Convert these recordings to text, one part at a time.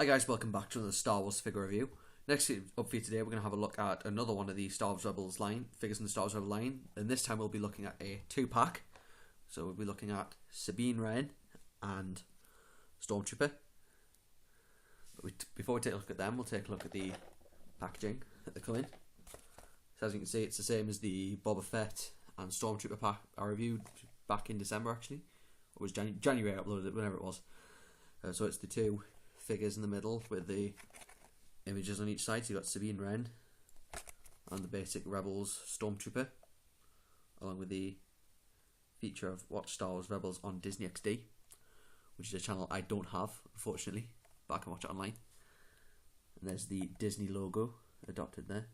Hi guys, welcome back to another Star Wars figure review. Next up for you today, we're going to have a look at another one of the Star Wars Rebels line, figures in the Star Wars Rebels line, and this time we'll be looking at a 2-pack. So we'll be looking at Sabine Wren and Stormtrooper. But before we take a look at them, we'll take a look at the packaging that they come in. So as you can see, it's the same as the Boba Fett and Stormtrooper pack I reviewed back in December actually. It was January I uploaded it, whenever it was. So it's the two figures in the middle with the images on each side. So you've got Sabine Wren and the basic Rebels Stormtrooper, along with the feature of Watch Star Wars Rebels on Disney XD, which is a channel I don't have, unfortunately, but I can watch it online. And there's the Disney logo adopted there,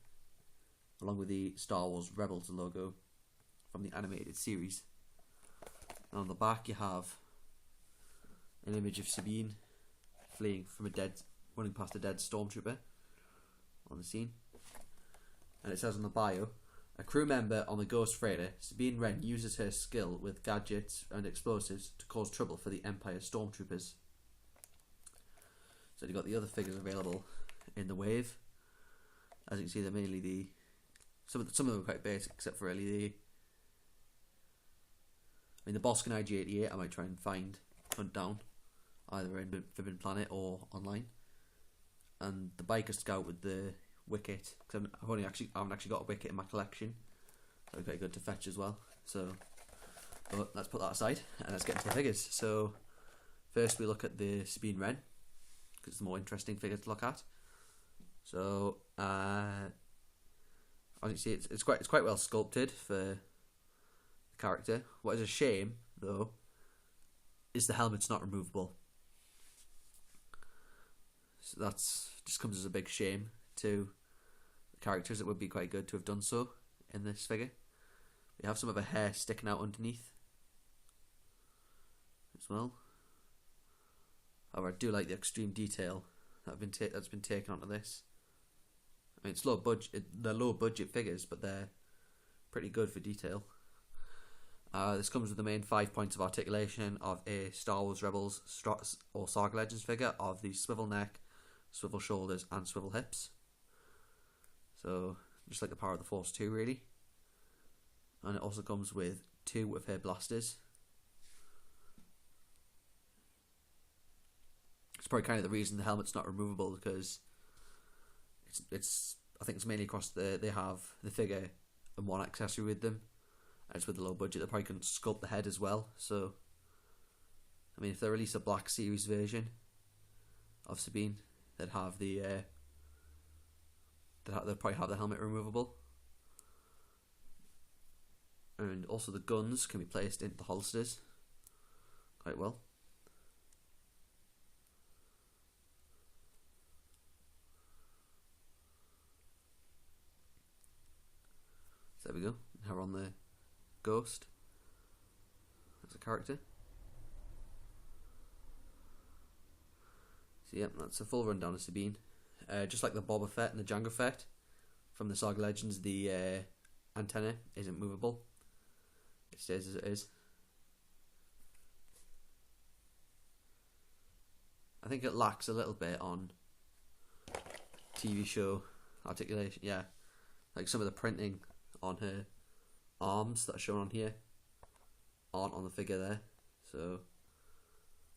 along with the Star Wars Rebels logo from the animated series. And on the back you have an image of Sabine fleeing from running past a dead stormtrooper on the scene. And it says on the bio, a crew member on the Ghost Freighter, Sabine Wren uses her skill with gadgets and explosives to cause trouble for the Empire stormtroopers. So you've got the other figures available in the wave. As you can see, they're mainly some of them are quite basic, except for really the Boskin IG-88 I might try and hunt down, either in Forbidden Planet or online. And the Biker Scout with the Wicket, because I haven't actually got a Wicket in my collection, so it's quite good to fetch as well. So, but let's put that aside and let's get into the figures. So first we look at the Sabine Wren, because it's the more interesting figure to look at. So as you see, it's quite well sculpted for the character. What is a shame though is the helmet's not removable. So that's just comes as a big shame to the characters. It would be quite good to have done so in this figure. We have some of her hair sticking out underneath as well. However, I do like the extreme detail that's been taken onto this. I mean, it's low budget. They're low budget figures, but they're pretty good for detail. This comes with the main 5 points of articulation of a Star Wars Rebels or Saga Legends figure of the swivel neck, swivel shoulders and swivel hips. So just like the Power of the Force 2 really. And it also comes with 2 of her blasters. It's probably kind of the reason the helmet's not removable, because I think it's mainly across they have the figure and one accessory with them. And it's with the low budget, they probably couldn't sculpt the head as well. So I mean, if they release a Black Series version of Sabine, they'd have they'd probably have the helmet removable. And also the guns can be placed into the holsters quite well. So there we go. Her on the Ghost as a character. So yeah, that's a full rundown of Sabine. Just like the Boba Fett and the Jango Fett from the Saga Legends, the antenna isn't movable. It stays as it is. I think it lacks a little bit on TV show articulation. Yeah, like some of the printing on her arms that are shown on here aren't on the figure there, so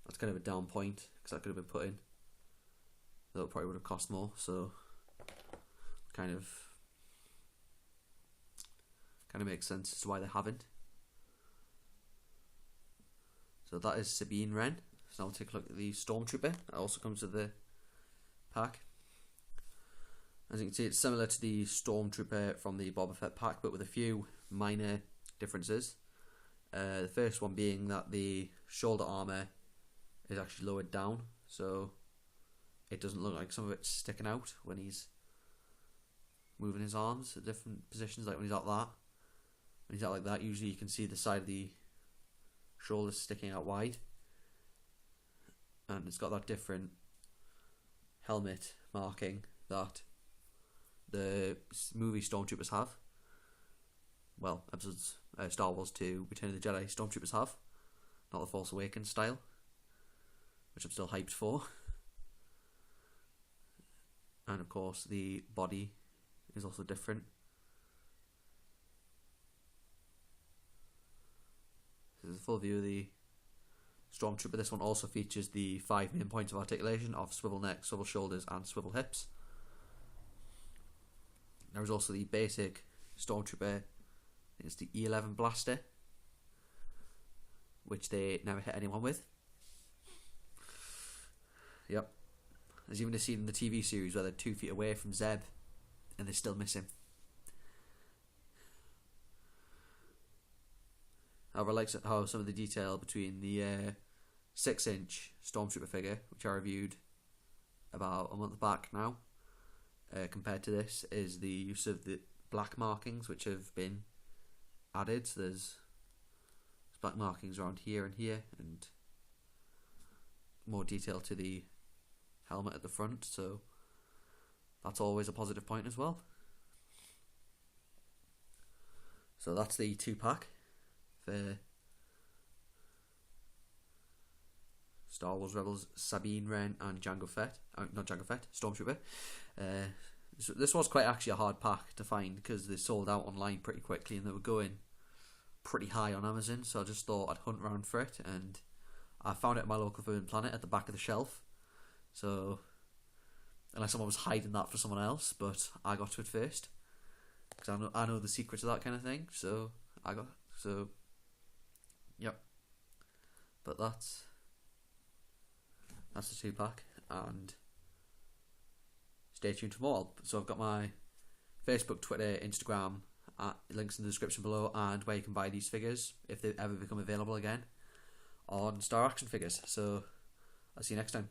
that's kind of a down point, because that could have been put in, though it probably would have cost more. So kind of makes sense as to why they haven't. So that is Sabine Wren. So now we'll take a look at the Stormtrooper. It also comes with the pack. As you can see, it's similar to the Stormtrooper from the Boba Fett pack, but with a few minor differences. The first one being that the shoulder armour is actually lowered down, so it doesn't look like some of it's sticking out when he's moving his arms at different positions, like when he's like that. When he's out like that, usually you can see the side of the shoulders sticking out wide. And it's got that different helmet marking that the movie Stormtroopers have. Well, episodes Star Wars 2 Return of the Jedi Stormtroopers have, not the Force Awakens style, which I'm still hyped for. and of course the body is also different. This is a full view of the Stormtrooper. This one also features the 5 main points of articulation of swivel neck, swivel shoulders and swivel hips. There is also the basic Stormtrooper, I think it's the E11 blaster, which they never hit anyone with. Yep. There's even a scene in the TV series where they're 2 feet away from Zeb and they still miss him. However, I like how some of the detail between the 6-inch Stormtrooper figure, which I reviewed about a month back now, compared to this, is the use of the black markings which have been added. So there's black markings around here and here, and more detail to the helmet at the front, so that's always a positive point as well. So that's the 2-pack for Star Wars Rebels Sabine Wren and Stormtrooper. This was quite actually a hard pack to find because they sold out online pretty quickly and they were going pretty high on Amazon, so I just thought I'd hunt around for it, and I found it at my local Forbidden Planet at the back of the shelf. So unless someone was hiding that for someone else, but I got to it first because I know the secret to that kind of thing. Yep. But that's the 2-pack, and stay tuned for more. So I've got my Facebook, Twitter, Instagram, links in the description below, and where you can buy these figures if they ever become available again on Star Action Figures. So I'll see you next time.